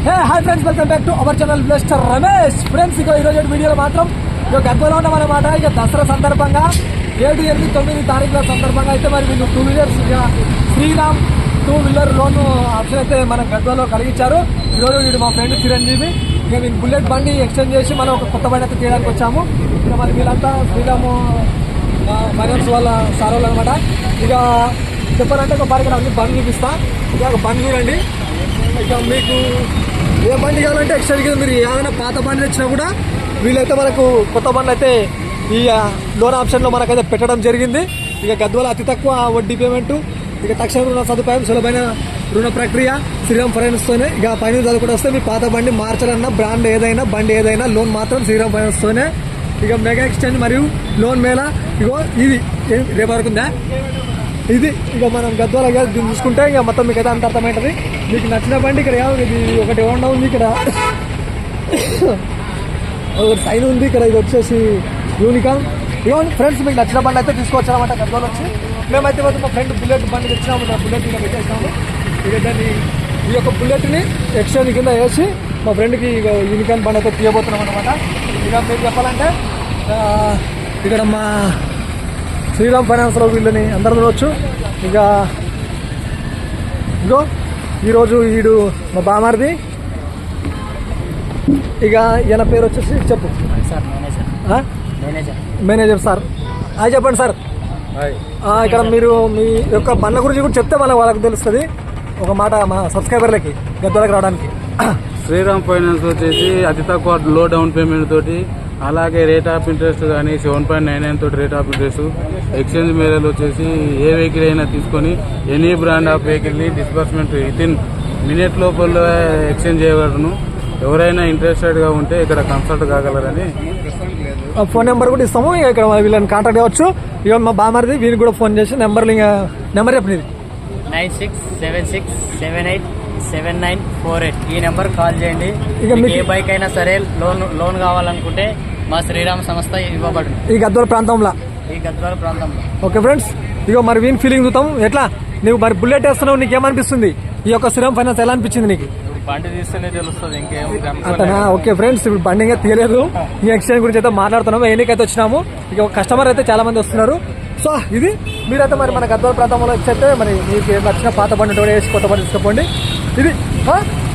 Hi friends, welcome back to our channel mister Ramesh. Friends, ఇక ఈరోజు వీడియోలో మాత్రం ఇక గద్వాలో ఉన్నామన్నమాట. ఇక దసరా సందర్భంగా 7, 8, 9 తారీఖుల సందర్భంగా అయితే మరి వీళ్ళు 2 వీలర్స్ ఇక శ్రీరామ్ 2 వీలర్ లోన్ ఆప్షన్ అయితే మన గద్వాలో కలిగించారు. ఈరోజు వీడు మా ఫ్రెండ్ చిరంజీవి. ఇక వీళ్ళు బుల్లెట్ బండి ఎక్స్చేంజ్ చేసి మనం ఒక కొత్త బండి అయితే తీయడానికి వచ్చాము. ఇక మరి వీళ్ళంతా శ్రీరామ్ ఫైనాన్స్ వాళ్ళ సార్ వాళ్ళు అనమాట. ఇక చెప్పాలంటే ఒక బాగా అన్ని బండి చూపిస్తా. ఇక ఒక బండి చూడండి. ఇక మీకు ఏ బండి కావాలంటే ఎక్స్చేంజ్ మీరు ఏమైనా పాత బండి తెచ్చినా కూడా వీళ్ళైతే మనకు కొత్త బండ్లు అయితే ఈ లోన్ ఆప్షన్లో మనకైతే పెట్టడం జరిగింది. ఇక గద్వాల అతి తక్కువ వడ్డీ పేమెంటు, ఇక తక్షణ రుణ సదుపాయం, సులభమైన రుణ ప్రక్రియ శ్రీరామ్ ఫైనాన్స్తోనే. ఇక ఫైనాన్స్ చదువుకుంటూ వస్తే మీ పాత బండి మార్చాలన్నా బ్రాండ్ ఏదైనా బండి ఏదైనా లోన్ మాత్రం శ్రీరామ్ ఫైనాన్స్తోనే. ఇక మెగా ఎక్స్చేంజ్ మరియు లోన్ మేళ. ఇగో ఇది రేపు వరకు ఉందా ఇది. ఇక మనం గద్వాల దీన్ని చూసుకుంటే ఇక మొత్తం మీకు అయితే అంత అర్థమవుతుంది. మీకు నచ్చిన బండి ఇక్కడ ఇది ఒకటి హోండా ఉంది, ఇక్కడ ఒకటి సైన్ ఉంది, ఇక్కడ ఇది వచ్చేసి యూనికాన్. ఇగో ఫ్రెండ్స్, మీకు నచ్చిన బండి అయితే తీసుకొచ్చామన్నమాట గద్వాల వచ్చి. మేమైతే మా ఫ్రెండ్ బుల్లెట్ బండి తెచ్చినాము, బుల్లెట్ ఇక్కడ పెట్టేసినాము. ఇక దాన్ని ఈ యొక్క బుల్లెట్ని ఎక్స్చేంజ్ కింద వేసి మా ఫ్రెండ్కి ఇక యూనికాన్ బండి అయితే తీయబోతున్నాం అనమాట. ఇక మీకు చెప్పాలంటే ఇక్కడ మా శ్రీరామ్ ఫైనాన్స్లో వీళ్ళని అందరూ చూడవచ్చు. ఇక ఇగో ఈరోజు వీడు మా బామారిది. ఇక ఈయన పేరు వచ్చేసి చెప్పు సార్, మేనేజర్ సార్. అది చెప్పండి సార్. ఇక్కడ మీరు మీ యొక్క బండ్ల గురించి కూడా చెప్తే వాళ్ళకి తెలుస్తుంది. ఒక మాట మా సబ్స్క్రైబర్లకి గద్వాలకు రావడానికి. శ్రీరామ్ ఫైనాన్స్ వచ్చేసి అతి తక్కువ లో డౌన్ పేమెంట్ తోటి, అలాగే రేట్ ఆఫ్ ఇంట్రెస్ట్ కానీ 7.99 తోటి రేట్ ఆఫ్ ఇంట్రెస్ట్. ఎక్స్చేంజ్ మేళలు వచ్చేసి ఏ వెహికల్ అయినా తీసుకొని ఎనీ బ్రాండ్ ఆఫ్ వెహికల్ని డిస్బర్స్మెంట్ వితిన్ మినిట్ లోపల ఎక్స్చేంజ్ చేయగలను. ఎవరైనా ఇంట్రెస్టెడ్గా ఉంటే ఇక్కడ కన్సల్ట్ కాగలరని. ఫోన్ నెంబర్ కూడా ఇస్తాము. ఇక్కడ వీళ్ళని కాంటాక్ట్ కావచ్చు. ఇక మా బామారిది, వీళ్ళకి కూడా ఫోన్ చేసి నెంబర్ చెప్పండి. 9676787948 ఈ నెంబర్ కాల్ చేయండి. ఇక ఏ బైక్ అయినా సరే లోన్ కావాలనుకుంటే మా శ్రీరామ్ సంస్థ ఇవ్వబడును ఈ గద్వాల ప్రాంతంలో. ఓకే ఫ్రెండ్స్, ఇక మరి వీని ఫీలింగ్ చూద్దాం. ఎట్లా నువ్వు మరి బుల్లెట్ వేస్తున్నావు, నీకు ఏమనిపిస్తుంది? ఈ యొక్క శ్రీరామ్ ఫైనాన్స్ ఎలా అనిపించింది నీకు? బండి తీస్తేనే తెలుస్తుంది, ఇంకేం అంతనా? ఓకే ఫ్రెండ్స్, ఇప్పుడు బండి ఇంకా తీయలేదు. ఈ ఎక్స్చేంజ్ గురించి అయితే మాట్లాడుతున్నాము. ఎన్నికైతే వచ్చినాము. ఇక కస్టమర్ అయితే చాలా మంది వస్తున్నారు. సో ఇది మీరైతే మరి మన గద్వాల ప్రాంతంలో వచ్చైతే మరి మీకు నచ్చిన పాత బండి వేసి కొత్త బండి తీసుకోండి. ఇది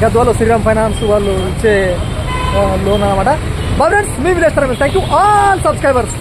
గద్వాల శ్రీరామ్ ఫైనాన్స్ వాళ్ళు ఇచ్చే లోన్ అనమాట. మా friends, me village thank you all subscribers.